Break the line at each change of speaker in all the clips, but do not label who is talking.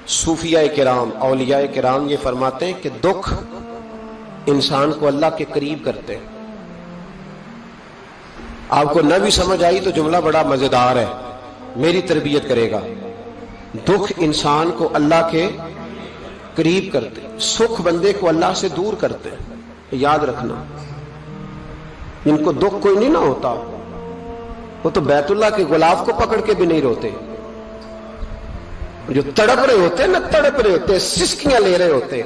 صوفیاء کرام اولیاء کرام یہ فرماتے ہیں کہ دکھ انسان کو اللہ کے قریب کرتے ہیں۔ آپ کو نہ بھی سمجھ آئی تو جملہ بڑا مزیدار ہے، میری تربیت کرے گا۔ دکھ انسان کو اللہ کے قریب کرتے، سکھ بندے کو اللہ سے دور کرتے، یاد رکھنا۔ ان کو دکھ کوئی نہیں نہ ہوتا، وہ تو بیت اللہ کے غلاف کو پکڑ کے بھی نہیں روتے، جو تڑپ رہے ہوتے نا، تڑپ رہے ہوتے، سسکیاں لے رہے ہوتے،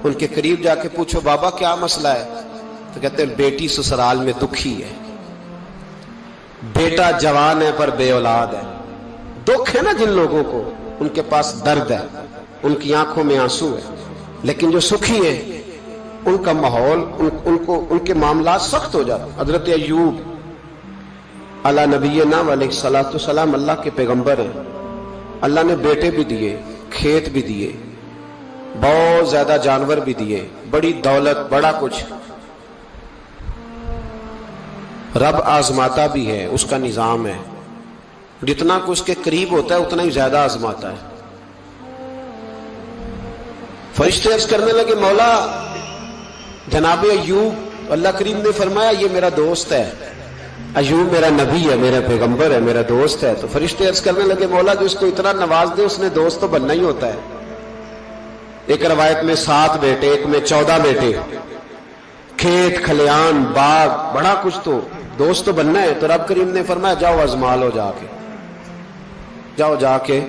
ان کے قریب جا کے پوچھو بابا کیا مسئلہ ہے، تو کہتے ہیں بیٹی سسرال میں دکھی ہے، بیٹا جوان ہے پر بے اولاد ہے۔ دکھ ہے نا جن لوگوں کو، ان کے پاس درد ہے، ان کی آنکھوں میں آنسو ہے، لیکن جو سکھی ہیں ان کا ماحول ان کے معاملات سخت ہو جاتے۔ حضرت ایوب علی نبینا علیہ الصلوۃ والسلام اللہ کے پیغمبر ہیں، اللہ نے بیٹے بھی دیے، کھیت بھی دیے، بہت زیادہ جانور بھی دیے، بڑی دولت، بڑا کچھ۔ رب آزماتا بھی ہے، اس کا نظام ہے، جتنا کچھ کے قریب ہوتا ہے اتنا ہی زیادہ آزماتا ہے۔ فرشتے عرض کرنے لگے مولا جناب ایوب، اللہ کریم نے فرمایا یہ میرا دوست ہے، ایوب میرا نبی ہے، میرا پیغمبر ہے، میرا دوست ہے۔ تو فرشتے عرض کرنے لگے مولا جو اس کو اتنا نواز دے اس نے دوست تو بننا ہی ہوتا ہے۔ ایک روایت میں 7 بیٹے، ایک میں 14 بیٹے، کھیت کھلیان باغ بڑا کچھ، تو دوست تو بننا ہے۔ تو رب کریم نے فرمایا جاؤ آزما لو، جا کے جاؤ، جا کے۔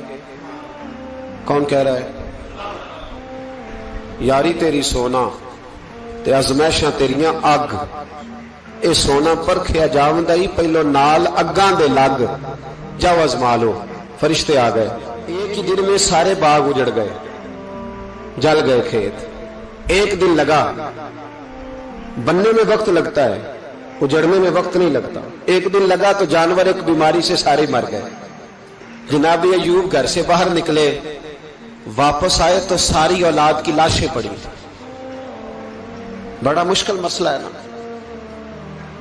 کون کہہ رہا ہے؟ یاری تیری سونا تے ازمائشاں تیریاں اگ، اے سونا پرکھیا جاوندا ہی پہلو نال اگاں دے لگ، جاؤ آزما لو۔ فرشتے آ گئے، ایک ہی دن میں سارے باغ اجڑ گئے، جل گئے کھیت۔ ایک دن لگا، بننے میں وقت لگتا ہے، اجڑنے میں وقت نہیں لگتا۔ ایک دن لگا تو جانور ایک بیماری سے سارے مر گئے۔ جناب ایوب گھر سے باہر نکلے، واپس آئے تو ساری اولاد کی لاشیں پڑی۔ بڑا مشکل مسئلہ ہے نا،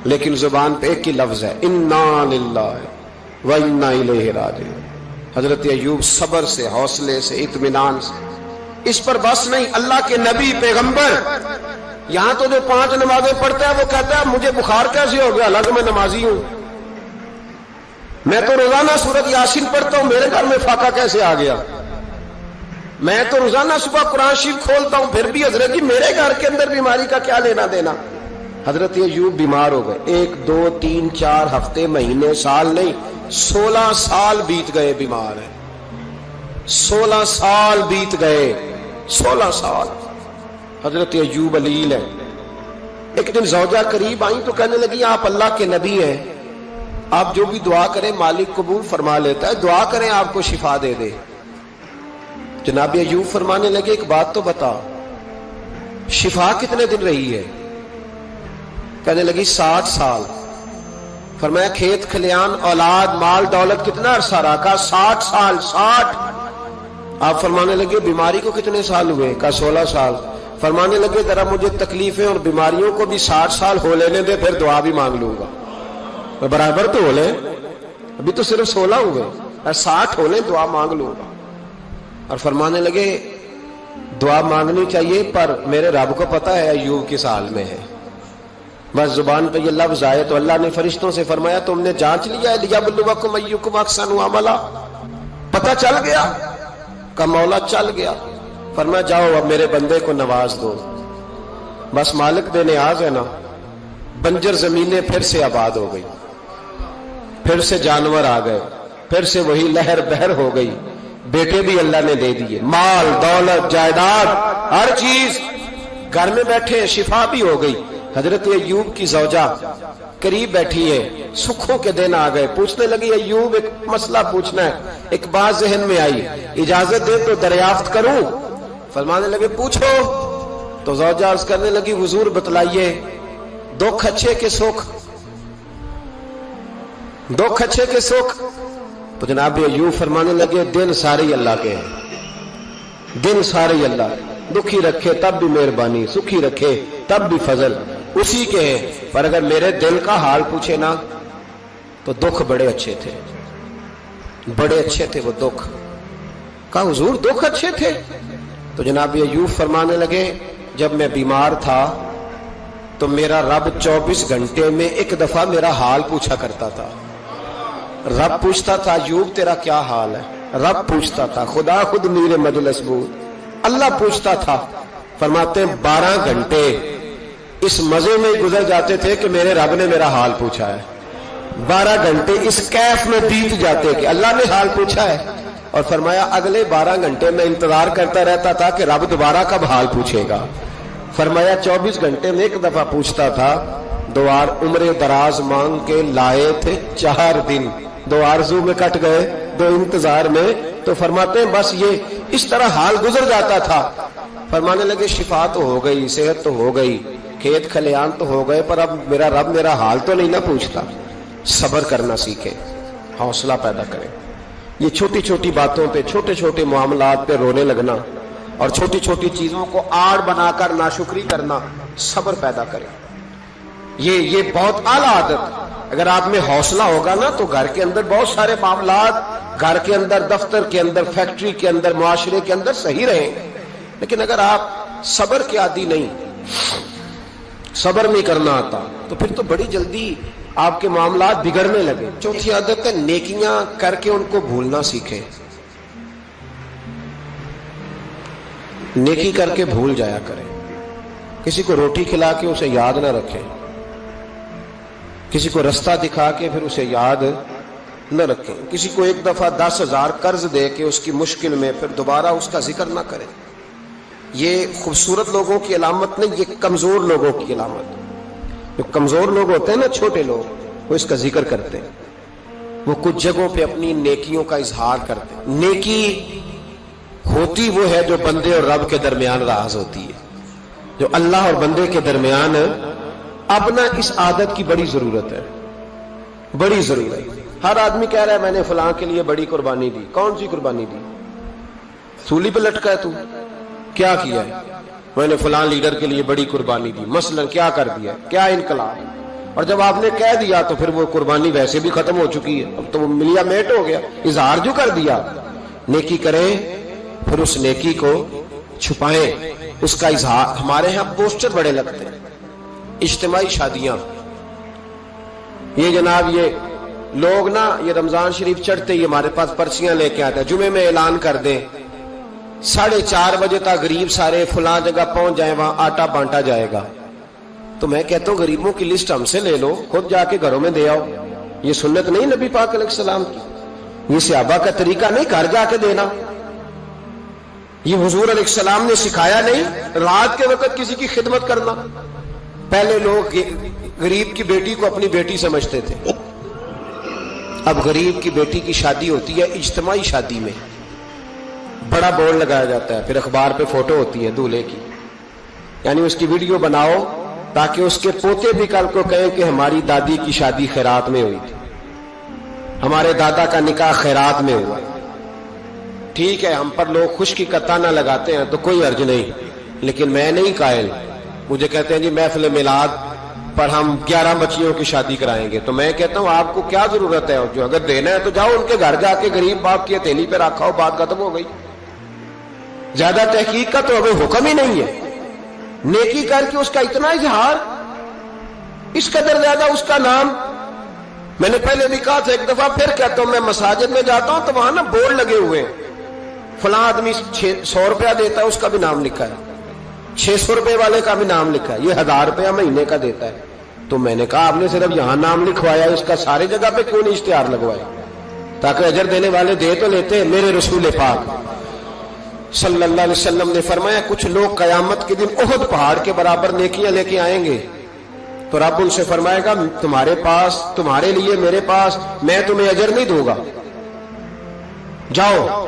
لیکن زبان پہ ایک ہی لفظ ہے، انا للہ و انا الیہ راجعون۔ حضرت ایوب صبر سے، حوصلے سے، اطمینان سے، اس پر بس نہیں، اللہ کے نبی پیغمبر، یہاں تو جو 5 نمازیں پڑھتا ہے وہ کہتا ہے مجھے بخار کیسے ہو گیا، حالانکہ میں نمازی ہوں، میں تو روزانہ سورۃ یاسین پڑھتا ہوں، میرے گھر میں فاقہ کیسے آ گیا، میں تو روزانہ صبح قرآن شریف کھولتا ہوں، پھر بھی حضرت جی میرے گھر کے اندر بیماری کا کیا لینا دینا۔ حضرت ایوب بیمار ہو گئے، 1 2 3 4 ہفتے، مہینے، سال نہیں، 16 سال بیت گئے بیمار ہیں، 16 سال بیت گئے، 16 سال۔ حضرت ایوب علیل ہے۔ ایک دن زوجہ قریب آئیں تو کہنے لگی آپ اللہ کے نبی ہیں، آپ جو بھی دعا کریں مالک قبول فرما لیتا ہے، دعا کریں آپ کو شفا دے دے۔ جناب ایوب فرمانے لگے ایک بات تو بتا، شفا کتنے دن رہی ہے؟ کہنے لگی 60 سال۔ فرمایا کھیت کھلیان اولاد مال دولت کتنا عرصہ رہا؟ کہا 60 سال۔ 60۔ آپ فرمانے لگے بیماری کو کتنے سال ہوئے؟ کہا 16 سال۔ فرمانے لگے ذرا مجھے تکلیفیں اور بیماریوں کو بھی 60 سال ہو لینے دے، پھر دعا بھی مانگ لوں گا۔ برابر تو ہو لے، ابھی تو صرف 16 ہوئے، 60 ہو لیں دعا مانگ لوں گا۔ اور فرمانے لگے دعا مانگنی چاہیے پر میرے رب کو پتا ہے ایوب کس حال میں ہے، بس زبان پہ یہ لفظ آئے تو اللہ نے فرشتوں سے فرمایا تم نے جانچ لیا ہے لیبلوکم ایکم احسن عملا، پتہ چل گیا؟ کہ مولا چل گیا۔ فرمایا جاؤ اب میرے بندے کو نواز دو، بس مالک بے نیاز ہے نا۔ بنجر زمینیں پھر سے آباد ہو گئی، پھر سے جانور آ گئے، پھر سے وہی لہر بہر ہو گئی، بیٹے بھی اللہ نے دے دیے، مال دولت جائیداد ہر چیز، گھر میں بیٹھے شفا بھی ہو گئی۔ حضرت ایوب کی زوجہ قریب بیٹھی ہے، سکھوں کے دن آ گئے، پوچھنے لگی ایوب ایک مسئلہ پوچھنا ہے، ایک بات ذہن میں آئی، اجازت دے تو دریافت کروں؟ فرمانے لگے پوچھو۔ تو زوجہ عرض کرنے لگی حضور بتلائیے دکھ اچھے کے سکھ، دکھ اچھے کے سکھ۔ تو جناب ایوب فرمانے لگے دن سارے اللہ کے ہیں، دن سارے اللہ، دکھی رکھے تب بھی مہربانی، سکھی رکھے تب بھی فضل اسی کے ہیں، پر اگر میرے دل کا حال پوچھے نا تو دکھ بڑے اچھے تھے، بڑے اچھے تھے وہ دکھ۔ کہا حضور دکھ اچھے تھے؟ تو جناب ایوب فرمانے لگے جب میں بیمار تھا تو میرا رب 24 گھنٹے میں ایک دفعہ میرا حال پوچھا کرتا تھا. رب پوچھتا تھا ایوب تیرا کیا حال ہے؟ رب پوچھتا تھا. خدا خود میرے مجلس بود اللہ پوچھتا تھا. فرماتے ہیں 12 گھنٹے اس مزے میں گزر جاتے تھے کہ میرے رب نے میرا حال پوچھا ہے. 12 گھنٹے اس کیف میں بیت جاتے کہ اللہ نے حال پوچھا ہے. اور فرمایا اگلے 12 گھنٹے میں انتظار کرتا رہتا تھا کہ رب دوبارہ کب حال پوچھے گا. فرمایا 24 گھنٹے میں ایک دفعہ پوچھتا تھا. 2 عمر دراز مانگ کے لائے تھے 4 دن. 2 آرزو میں کٹ گئے 2 انتظار میں. تو فرماتے ہیں بس یہ اس طرح حال گزر جاتا تھا. فرمانے لگے شفا تو ہو گئی, صحت تو ہو گئی, کھیت کھلیان تو ہو گئے, پر اب میرا رب میرا حال تو نہیں نہ پوچھتا. صبر کرنا سیکھیں, حوصلہ پیدا کریں. یہ چھوٹی چھوٹی باتوں پہ, چھوٹے چھوٹے معاملات پہ رونے لگنا اور چھوٹی چھوٹی چیزوں کو آڑ بنا کر ناشکری کرنا صبر پیدا کرے. یہ بہت اعلیٰ عادت. اگر آپ میں حوصلہ ہوگا نا تو گھر کے اندر بہت سارے معاملات, گھر کے اندر, دفتر کے اندر, فیکٹری کے اندر, معاشرے کے اندر صحیح رہیں گے. لیکن اگر آپ صبر کے عادی نہیں, صبر نہیں کرنا آتا, تو پھر تو بڑی جلدی آپ کے معاملات بگڑنے لگے. چوتھی عادت ہے نیکیاں کر کے ان کو بھولنا سیکھیں. نیکی کر کے بھول جایا کریں. کسی کو روٹی کھلا کے اسے یاد نہ رکھیں, کسی کو رستہ دکھا کے پھر اسے یاد نہ رکھیں, کسی کو ایک دفعہ 10,000 قرض دے کے اس کی مشکل میں پھر دوبارہ اس کا ذکر نہ کریں. یہ خوبصورت لوگوں کی علامت نہیں, یہ کمزور لوگوں کی علامت. جو کمزور لوگ ہوتے ہیں نا, چھوٹے لوگ, وہ اس کا ذکر کرتے ہیں. وہ کچھ جگہوں پہ اپنی نیکیوں کا اظہار کرتے ہیں. نیکی ہوتی وہ ہے جو بندے اور رب کے درمیان راز ہوتی ہے, جو اللہ اور بندے کے درمیان. اب نہ اس عادت کی بڑی ضرورت ہے, بڑی ضرورت. ہر آدمی کہہ رہا ہے میں نے فلاں کے لیے بڑی قربانی دی. کون سی قربانی دی؟ سولی پہ لٹکا ہے تو کیا کیا ہے؟ میں نے فلاں لیڈر کے لیے بڑی قربانی دی. مثلا کیا کر دیا, کیا انقلاب. اور جب آپ نے کہہ دیا تو پھر وہ قربانی ویسے بھی ختم ہو چکی ہے, اب تو وہ ملیا میٹ ہو گیا. اظہار جو کر دیا. نیکی کریں پھر اس نیکی کو چھپائیں, اس کا اظہار. ہمارے ہاں پوسٹر بڑے لگتے ہیں, اجتماعی شادیاں. یہ جناب یہ لوگ نا, یہ رمضان شریف چڑھتے ہی ہمارے پاس پرچیاں لے کے آتے ہیں, جمعے میں اعلان کر دیں 4:30 بجے تک غریب سارے فلاں جگہ پہنچ جائیں, وہاں آٹا بانٹا جائے گا. تو میں کہتا ہوں غریبوں کی لسٹ ہم سے لے لو, خود جا کے گھروں میں دے آؤ. یہ سنت نہیں نبی پاک علیہ السلام کی, یہ صحابہ کا طریقہ نہیں گھر جا کے دینا. یہ حضور علیہ السلام نے سکھایا نہیں رات کے وقت کسی کی خدمت کرنا. پہلے لوگ غریب کی بیٹی کو اپنی بیٹی سمجھتے تھے. اب غریب کی بیٹی کی شادی ہوتی ہے اجتماعی شادی میں, بڑا بورڈ لگایا جاتا ہے, پھر اخبار پہ فوٹو ہوتی ہے دولہے کی, یعنی اس کی ویڈیو بناؤ تاکہ اس کے پوتے بھی کل کو کہیں کہ ہماری دادی کی شادی خیرات میں ہوئی تھی, ہمارے دادا کا نکاح خیرات میں ہوا. ٹھیک ہے, ہم پر لوگ خوش کی قطع نہ لگاتے ہیں تو کوئی حرج نہیں, لیکن میں نہیں قائل. مجھے کہتے ہیں جی محفل میلاد پر ہم 11 بچیوں کی شادی کرائیں گے, تو میں کہتا ہوں آپ کو کیا ضرورت ہے, جو اگر دینا ہے تو جاؤ ان کے گھر جا کے غریب باپ کی ہتھیلی پہ رکھا ہو, بات ختم ہو گئی. زیادہ تحقیق کا تو ہمیں حکم ہی نہیں ہے. نیکی کر کے اس کا اتنا اظہار, اس قدر زیادہ اس کا نام. میں نے پہلے بھی کہا تھا, ایک دفعہ پھر کہتا ہوں, میں مساجد میں جاتا ہوں تو وہاں نا بورڈ لگے ہوئے ہیں, فلاں آدمی 100 روپیہ دیتا ہے, اس کا بھی نام لکھا ہے, 600 روپے والے کا بھی نام لکھا ہے, یہ 1000 روپیہ مہینے کا دیتا ہے. تو میں نے کہا آپ نے صرف یہاں نام لکھوایا, اس کا ساری جگہ پہ کیوں نہیں اشتہار لگوایا, تاکہ اجر دینے والے دے تو لیتے. میرے رسول پاک صلی اللہ علیہ وسلم نے فرمایا کچھ لوگ قیامت کے دن احد پہاڑ کے برابر نیکیاں لے کے آئیں گے, تو رب ان سے فرمائے گا تمہارے پاس, تمہارے لیے میرے پاس, میں تمہیں اجر نہیں دوں گا, جاؤ.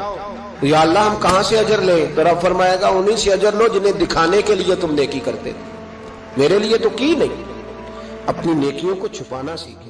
یا اللہ ہم کہاں سے اجر لیں؟ تو رب فرمائے گا انہیں سے اجر لو جنہیں دکھانے کے لیے تم نیکی کرتے, میرے لیے تو کی نہیں. اپنی نیکیوں کو چھپانا سیکھیں.